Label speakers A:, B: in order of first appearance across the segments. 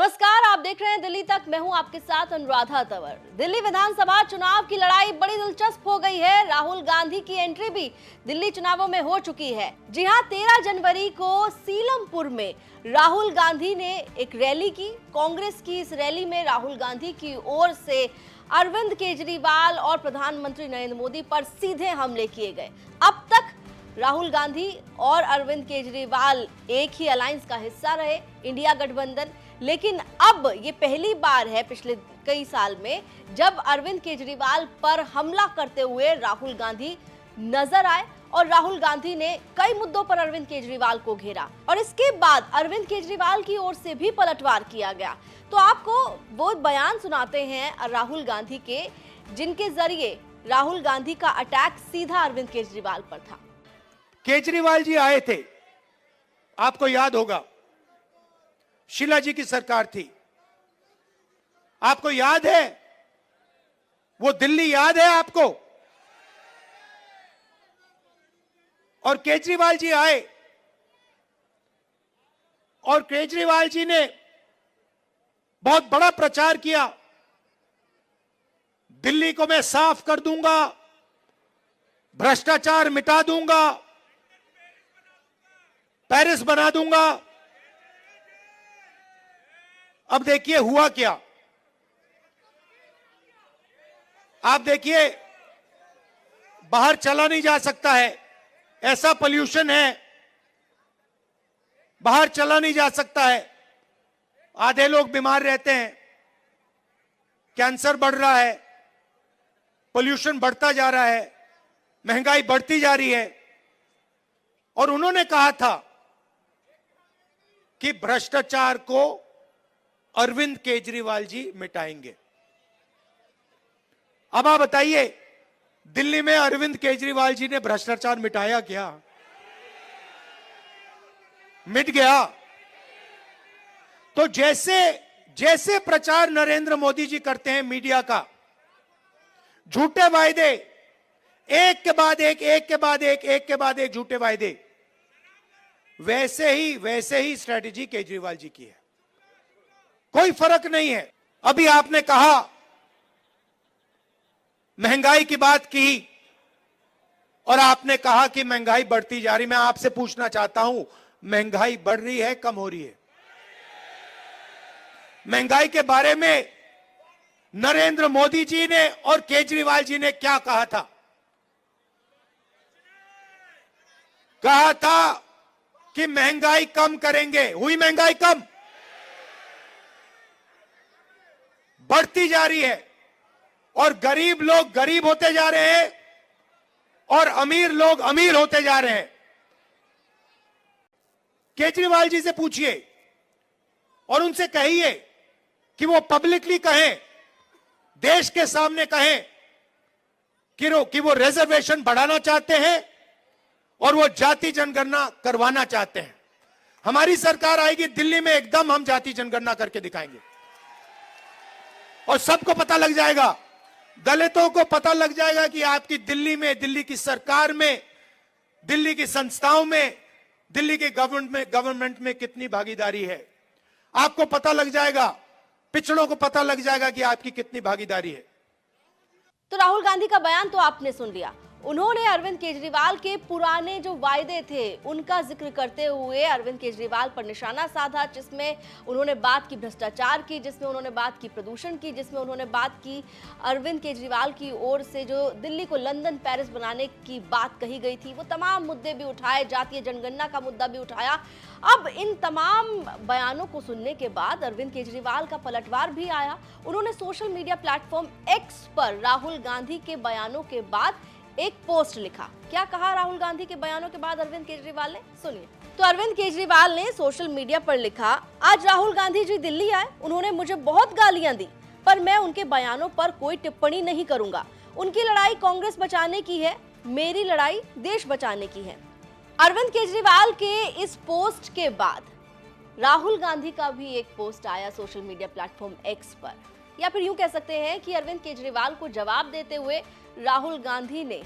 A: नमस्कार, आप देख रहे हैं दिल्ली तक। मैं हूं आपके साथ अनुराधा तंवर। दिल्ली विधानसभा चुनाव की लड़ाई बड़ी दिलचस्प हो गई है। राहुल गांधी की एंट्री भी दिल्ली चुनावों में हो चुकी है। जी हां, 13 जनवरी को सीलमपुर में राहुल गांधी ने एक रैली की। कांग्रेस की इस रैली में राहुल गांधी की ओर से अरविंद केजरीवाल और प्रधानमंत्री नरेंद्र मोदी पर सीधे हमले किए गए। अब तक राहुल गांधी और अरविंद केजरीवाल एक ही अलायंस का हिस्सा रहे, इंडिया गठबंधन। लेकिन अब ये पहली बार है पिछले कई साल में जब अरविंद केजरीवाल पर हमला करते हुए राहुल गांधी नजर आए और राहुल गांधी ने कई मुद्दों पर अरविंद केजरीवाल को घेरा और इसके बाद अरविंद केजरीवाल की ओर से भी पलटवार किया गया। तो आपको वो बयान सुनाते हैं राहुल गांधी के, जिनके जरिए राहुल गांधी का अटैक सीधा अरविंद केजरीवाल पर था।
B: केजरीवाल जी आए थे, आपको याद होगा, शीला जी की सरकार थी, आपको याद है? वो दिल्ली याद है आपको? और केजरीवाल जी आए और केजरीवाल जी ने बहुत बड़ा प्रचार किया, दिल्ली को मैं साफ कर दूंगा, भ्रष्टाचार मिटा दूंगा, पेरिस बना दूंगा। अब देखिए हुआ क्या। आप देखिए, बाहर चला नहीं जा सकता है, ऐसा पोल्यूशन है, बाहर चला नहीं जा सकता है, आधे लोग बीमार रहते हैं, कैंसर बढ़ रहा है, पोल्यूशन बढ़ता जा रहा है, महंगाई बढ़ती जा रही है। और उन्होंने कहा था कि भ्रष्टाचार को अरविंद केजरीवाल जी मिटाएंगे। अब आप बताइए, दिल्ली में अरविंद केजरीवाल जी ने भ्रष्टाचार मिटाया क्या? मिट गया। तो जैसे प्रचार नरेंद्र मोदी जी करते हैं मीडिया का, झूठे वायदे, एक के बाद एक झूठे वायदे, वैसे ही स्ट्रेटेजी केजरीवाल जी की है। कोई फर्क नहीं है। अभी आपने कहा, महंगाई की बात की और आपने कहा कि महंगाई बढ़ती जा रही। मैं आपसे पूछना चाहता हूं, महंगाई बढ़ रही है, कम हो रही है? महंगाई के बारे में नरेंद्र मोदी जी ने और केजरीवाल जी ने क्या कहा था? कहा था कि महंगाई कम करेंगे। हुई महंगाई कम? बढ़ती जा रही है और गरीब लोग गरीब होते जा रहे हैं और अमीर लोग अमीर होते जा रहे हैं। केजरीवाल जी से पूछिए और उनसे कहिए कि वो पब्लिकली कहें, देश के सामने कहें कि वो रिजर्वेशन बढ़ाना चाहते हैं और वो जाति जनगणना करवाना चाहते हैं। हमारी सरकार आएगी दिल्ली में, एकदम हम जाति जनगणना करके दिखाएंगे और सबको पता लग जाएगा, दलितों को पता लग जाएगा कि आपकी दिल्ली में, दिल्ली की सरकार में, दिल्ली की संस्थाओं में, दिल्ली के गवर्नमेंट में कितनी भागीदारी है। आपको पता लग जाएगा, पिछड़ों को पता लग जाएगा कि आपकी कितनी भागीदारी है।
A: तो राहुल गांधी का बयान तो आपने सुन लिया। उन्होंने अरविंद केजरीवाल के पुराने जो वायदे थे उनका जिक्र करते हुए अरविंद केजरीवाल पर निशाना साधा, जिसमें उन्होंने बात की भ्रष्टाचार की, जिसमें उन्होंने बात की प्रदूषण की, जिसमें उन्होंने बात की अरविंद केजरीवाल की ओर से जो दिल्ली को लंदन पेरिस बनाने की बात कही गई थी, वो तमाम मुद्दे भी उठाए, जातीय जनगणना का मुद्दा भी उठाया। अब इन तमाम बयानों को सुनने के बाद अरविंद केजरीवाल का पलटवार भी आया। उन्होंने सोशल मीडिया प्लेटफॉर्म एक्स पर राहुल गांधी के बयानों के बाद एक पोस्ट लिखा। क्या कहा राहुल गांधी के बयानों के बाद अरविंद केजरीवाल ने, सुनिए। तो अरविंद केजरीवाल ने सोशल मीडिया पर लिखा, आज राहुल गांधी जी दिल्ली आए, उन्होंने मुझे बहुत गालियां दी, पर मैं उनके बयानों पर कोई टिप्पणी नहीं करूंगा। उनकी लड़ाई कांग्रेस बचाने की है, मेरी लड़ाई देश बचाने की है। अरविंद केजरीवाल के इस पोस्ट के बाद राहुल गांधी का भी एक पोस्ट आया सोशल मीडिया प्लेटफॉर्म एक्स पर, या फिर यूं कह सकते हैं कि अरविंद केजरीवाल को जवाब देते हुए राहुल गांधी ने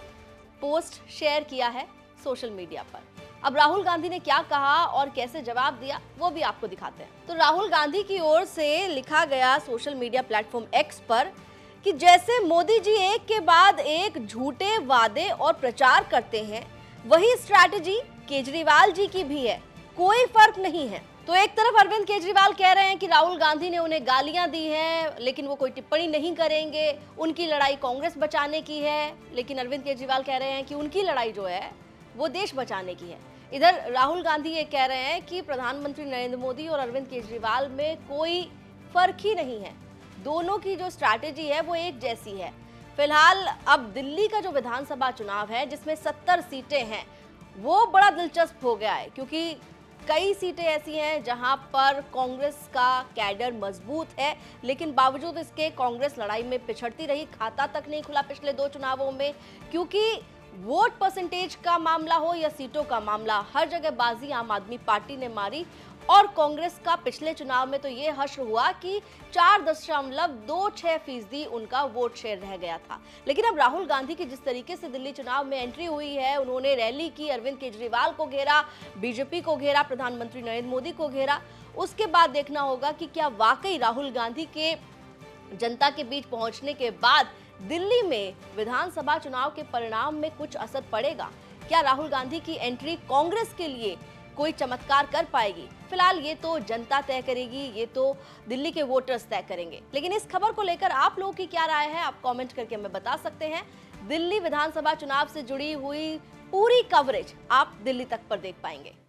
A: पोस्ट शेयर किया है सोशल मीडिया पर। अब राहुल गांधी ने क्या कहा और कैसे जवाब दिया वो भी आपको दिखाते हैं। तो राहुल गांधी की ओर से लिखा गया सोशल मीडिया प्लेटफॉर्म एक्स पर कि जैसे मोदी जी एक के बाद एक झूठे वादे और प्रचार करते हैं, वही स्ट्रैटेजी केजरीवाल जी की भी है, कोई फर्क नहीं है। तो एक तरफ अरविंद केजरीवाल कह रहे हैं कि राहुल गांधी ने उन्हें गालियां दी हैं, लेकिन वो कोई टिप्पणी नहीं करेंगे, उनकी लड़ाई कांग्रेस बचाने की है। लेकिन अरविंद केजरीवाल कह रहे हैं कि उनकी लड़ाई जो है वो देश बचाने की है। इधर राहुल गांधी ये कह रहे हैं कि प्रधानमंत्री नरेंद्र मोदी और अरविंद केजरीवाल में कोई फर्क ही नहीं है, दोनों की जो स्ट्रैटेजी है वो एक जैसी है। फिलहाल अब दिल्ली का जो विधानसभा चुनाव है जिसमें 70 सीटें हैं, वो बड़ा दिलचस्प हो गया है, क्योंकि कई सीटें ऐसी हैं जहां पर कांग्रेस का कैडर मजबूत है, लेकिन बावजूद इसके कांग्रेस लड़ाई में पिछड़ती रही। खाता तक नहीं खुला पिछले 2 चुनावों में, क्योंकि वोट परसेंटेज का मामला हो या सीटों का मामला, हर जगह बाजी आम आदमी पार्टी ने मारी। और कांग्रेस का पिछले चुनाव में तो ये हश्र हुआ कि 4.26% उनका वोट शेयर रह गया था। लेकिन अब राहुल गांधी की जिस तरीके से दिल्ली चुनाव में एंट्री हुई है, उन्होंने रैली की, अरविंद केजरीवाल को घेरा, बीजेपी को घेरा, प्रधानमंत्री नरेंद्र मोदी को घेरा, उसके बाद देखना होगा कि क्या वाकई राहुल गांधी के जनता के बीच पहुंचने के बाद दिल्ली में विधानसभा चुनाव के परिणाम में कुछ असर पड़ेगा। क्या राहुल गांधी की एंट्री कांग्रेस के लिए कोई चमत्कार कर पाएगी? फिलहाल ये तो जनता तय करेगी, ये तो दिल्ली के वोटर्स तय करेंगे। लेकिन इस खबर को लेकर आप लोगों की क्या राय है, आप कमेंट करके हमें बता सकते हैं। दिल्ली विधानसभा चुनाव से जुड़ी हुई पूरी कवरेज आप दिल्ली तक पर देख पाएंगे।